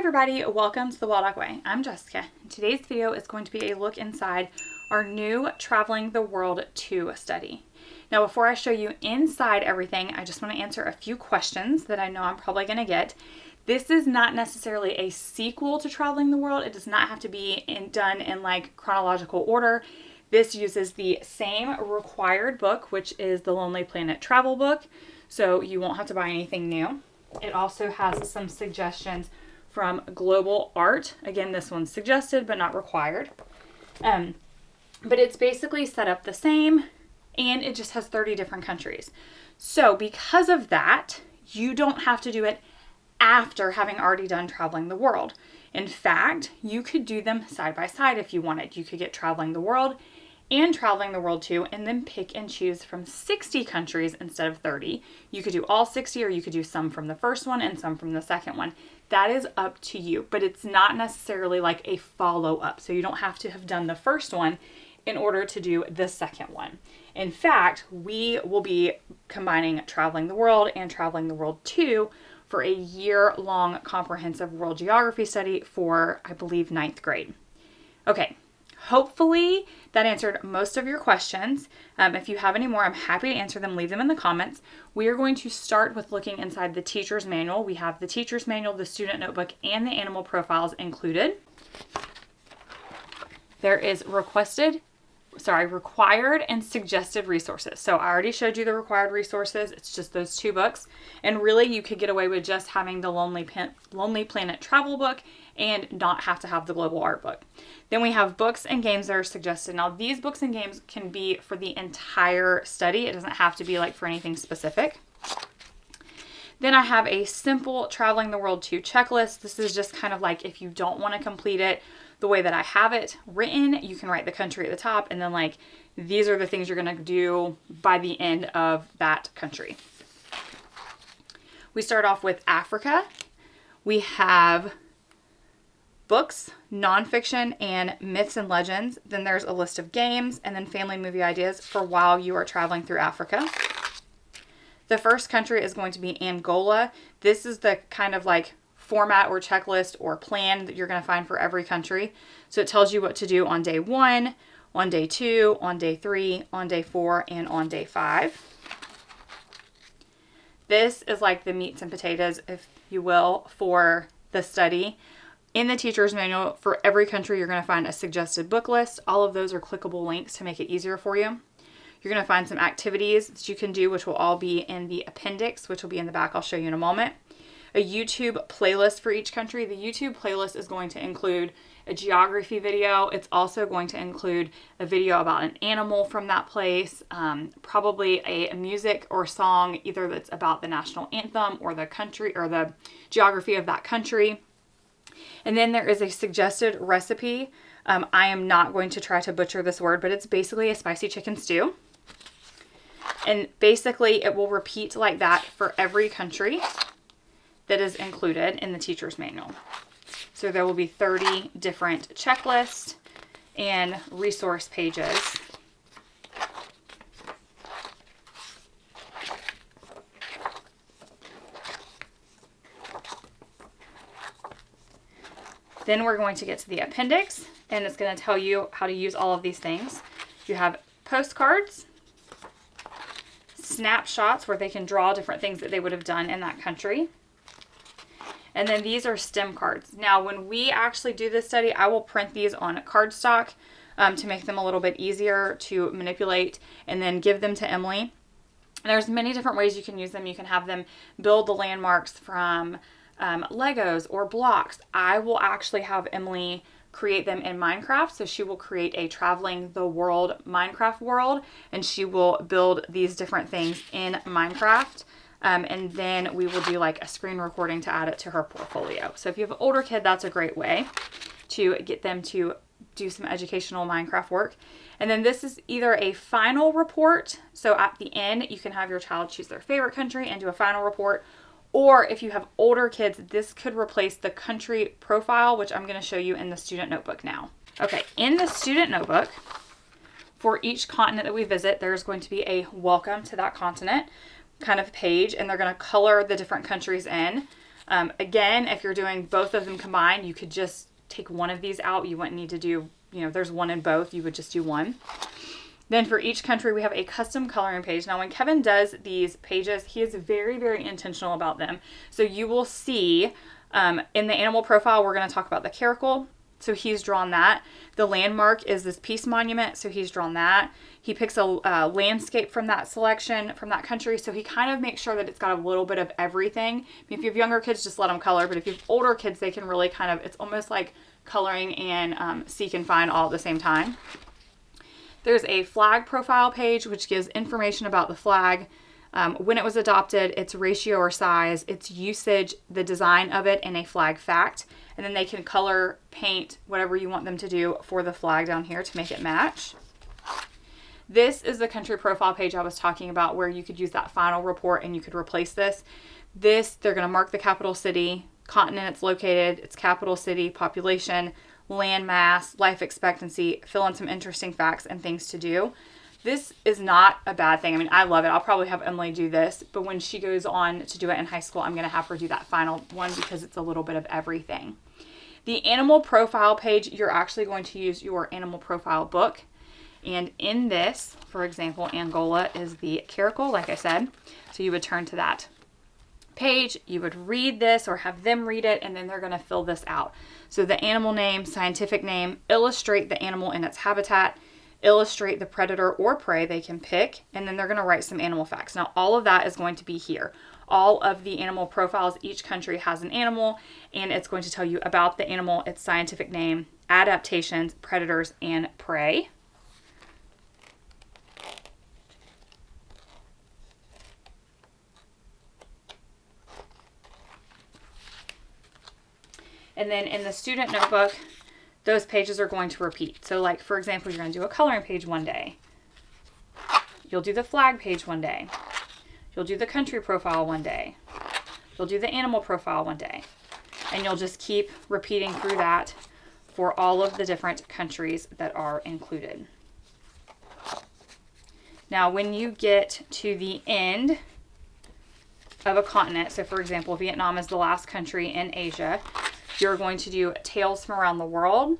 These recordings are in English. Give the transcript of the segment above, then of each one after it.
everybody, welcome to the Wild Dog Way. I'm Jessica. Today's video is going to be a look inside our new Traveling the World 2 study. Now before I show you inside everything, I just want to answer a few questions that I know I'm probably going to get. This is not necessarily a sequel to Traveling the World. It does not have to be done in like chronological order. This uses the same required book, which is the Lonely Planet Travel book, so you won't have to buy anything new. It also has some suggestions from Global Art. Again, this one's suggested but not required. But it's basically set up the same, and it just has 30 different countries. So because of that, you don't have to do it after having already done Traveling the World. In fact, you could do them side by side if you wanted. You could get Traveling the World and Traveling the World 2 and then pick and choose from 60 countries instead of 30. You could do all 60, or you could do some from the first one and some from the second one. That is up to you, but it's not necessarily like a follow-up. So you don't have to have done the first one in order to do the second one. In fact, we will be combining Traveling the World and Traveling the World 2 for a year-long comprehensive world geography study for, I believe, 9th grade. Okay. Hopefully that answered most of your questions. If you have any more, I'm happy to answer them. Leave them in the comments. We are going to start with looking inside the teacher's manual. We have the teacher's manual, the student notebook, and the animal profiles included. There is required and suggested resources. So I already showed you the required resources. It's just those two books. And really you could get away with just having the Lonely Planet Travel book and not have to have the Global Art book. Then we have books and games that are suggested. Now these books and games can be for the entire study. It doesn't have to be like for anything specific. Then I have a simple Traveling the World 2 checklist. This is just kind of like if you don't want to complete it the way that I have it written, you can write the country at the top and then like these are the things you're going to do by the end of that country. We start off with Africa. We have books, nonfiction, and myths and legends. Then there's a list of games and then family movie ideas for while you are traveling through Africa. The first country is going to be Angola. This is the kind of like format or checklist or plan that you're going to find for every country. So it tells you what to do on day 1, on day 2, on day 3, on day 4, and on day 5. This is like the meats and potatoes, if you will, for the study. In the teacher's manual, for every country, you're going to find a suggested book list. All of those are clickable links to make it easier for you. You're going to find some activities that you can do, which will all be in the appendix, which will be in the back. I'll show you in a moment. A YouTube playlist for each country. The YouTube playlist is going to include a geography video. It's also going to include a video about an animal from that place, probably a music or song, either that's about the national anthem or the country or the geography of that country. And then there is a suggested recipe. I am not going to try to butcher this word, but it's basically a spicy chicken stew. And basically it will repeat like that for every country that is included in the teacher's manual. So there will be 30 different checklists and resource pages. Then we're going to get to the appendix, and it's going to tell you how to use all of these things. You have postcards, snapshots where they can draw different things that they would have done in that country. And then these are stem cards. Now, when we actually do this study, I will print these on cardstock to make them a little bit easier to manipulate and then give them to Emily. There's many different ways you can use them. You can have them build the landmarks from Legos or blocks. I will actually have Emily create them in Minecraft. So she will create a Traveling the World Minecraft world, and she will build these different things in Minecraft. And then we will do like a screen recording to add it to her portfolio. So if you have an older kid, that's a great way to get them to do some educational Minecraft work. And then this is either a final report. So at the end, you can have your child choose their favorite country and do a final report. Or if you have older kids, this could replace the country profile, which I'm going to show you in the student notebook now. Okay, in the student notebook, for each continent that we visit, there's going to be a welcome to that continent kind of page, and they're going to color the different countries in. Again, if you're doing both of them combined, you could just take one of these out. You wouldn't need to do, there's one in both. You would just do one. Then for each country, we have a custom coloring page. Now, when Kevin does these pages, he is very, very intentional about them. So you will see in the animal profile, we're going to talk about the caracal. So he's drawn that. The landmark is this peace monument. So he's drawn that. He picks a landscape from that selection, from that country. So he kind of makes sure that it's got a little bit of everything. I mean, if you have younger kids, just let them color. But if you have older kids, they can really kind of, it's almost like coloring and seek and find all at the same time. There's a flag profile page, which gives information about the flag, when it was adopted, its ratio or size, its usage, the design of it, and a flag fact. And then they can color, paint, whatever you want them to do for the flag down here to make it match. This is the country profile page I was talking about, where you could use that final report and you could replace this. They're going to mark the capital city, continent it's located, its capital city, population, land mass, life expectancy, fill in some interesting facts and things to do. This is not a bad thing. I mean, I love it. I'll probably have Emily do this, but when she goes on to do it in high school, I'm going to have her do that final one because it's a little bit of everything. The animal profile page, you're actually going to use your animal profile book. And in this, for example, Angola is the caracal, like I said. So you would turn to that page, you would read this or have them read it, and then they're going to fill this out. So the animal name, scientific name, illustrate the animal in its habitat, illustrate the predator or prey they can pick, and then they're going to write some animal facts. Now, all of that is going to be here. All of the animal profiles, each country has an animal, and it's going to tell you about the animal, its scientific name, adaptations, predators, and prey. And then in the student notebook, those pages are going to repeat. So like, for example, you're going to do a coloring page one day. You'll do the flag page one day. You'll do the country profile one day. You'll do the animal profile one day. And you'll just keep repeating through that for all of the different countries that are included. Now, when you get to the end of a continent, so for example, Vietnam is the last country in Asia, you're going to do tales from around the world,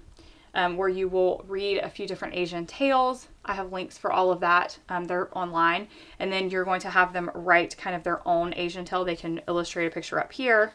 where you will read a few different Asian tales. I have links for all of that. They're online. And then you're going to have them write kind of their own Asian tale. They can illustrate a picture up here.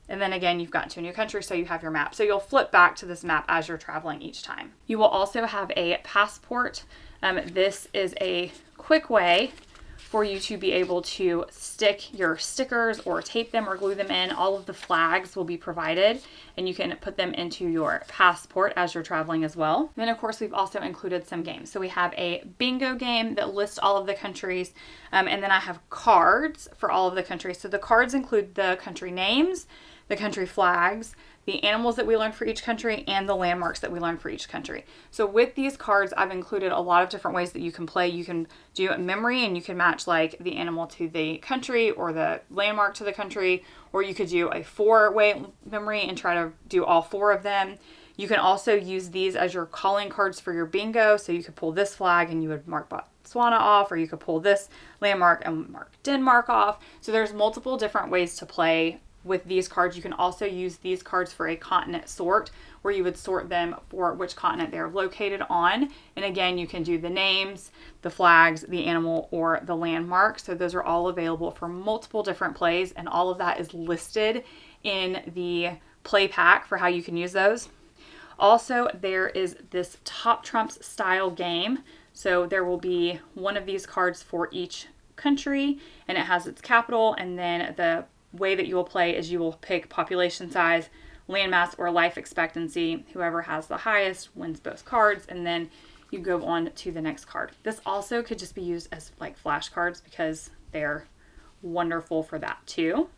And then again, you've gotten to a new country, so you have your map. So you'll flip back to this map as you're traveling each time. You will also have a passport. This is a quick way for you to be able to stick your stickers or tape them or glue them in. All of the flags will be provided, and you can put them into your passport as you're traveling as well. Then of course, we've also included some games. So we have a bingo game that lists all of the countries, and then I have cards for all of the countries. So the cards include the country names, the country flags, the animals that we learned for each country, and the landmarks that we learned for each country. So with these cards, I've included a lot of different ways that you can play. You can do memory, and you can match like the animal to the country or the landmark to the country, or you could do a 4-way memory and try to do all 4 of them. You can also use these as your calling cards for your bingo. So you could pull this flag and you would mark Botswana off, or you could pull this landmark and mark Denmark off. So there's multiple different ways to play with these cards. You can also use these cards for a continent sort, where you would sort them for which continent they're located on. And again, you can do the names, the flags, the animal, or the landmark. So those are all available for multiple different plays, and all of that is listed in the play pack for how you can use those. Also, there is this Top Trumps style game. So there will be one of these cards for each country, and it has its capital, and then the way that you will play is you will pick population size, landmass, or life expectancy. Whoever has the highest wins both cards, and then you go on to the next card. This also could just be used as like flashcards because they're wonderful for that too.